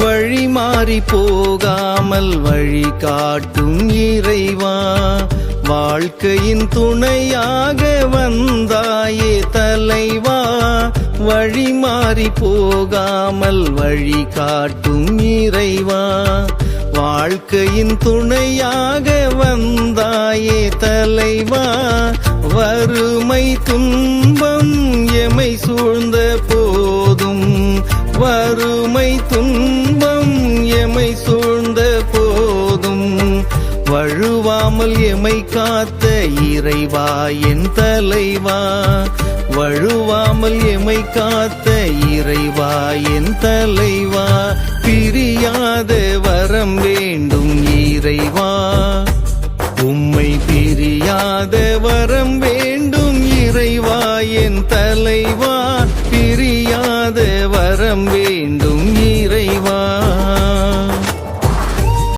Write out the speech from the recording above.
வழி மாறி போகாமல் வழி காட்டும் இறைவா, வாழ்க்கையின் துணையாக வந்தாயே தலைவா. வழி மாறி போகாமல் வழி காட்டும் இறைவா, வாழ்க்கையின் துணையாக வந்தாயே தலைவா. வறுமை துன்பம் எமை சூழ்ந்த போதும், வறுமை துன்பம் எமை சூழ்ந்த போதும், வழுவாமல் எமை காத்த இறைவா என் தலைவா. வழுவாமல் எமை காத்த இறைவா என் தலைவா. பிரியாத வரம் வேண்டும் இறைவா, உம்மை பிரியாத வரம் வேண்டும் இறைவா என் தலைவா. பிரியாத வரம் வேண்டும்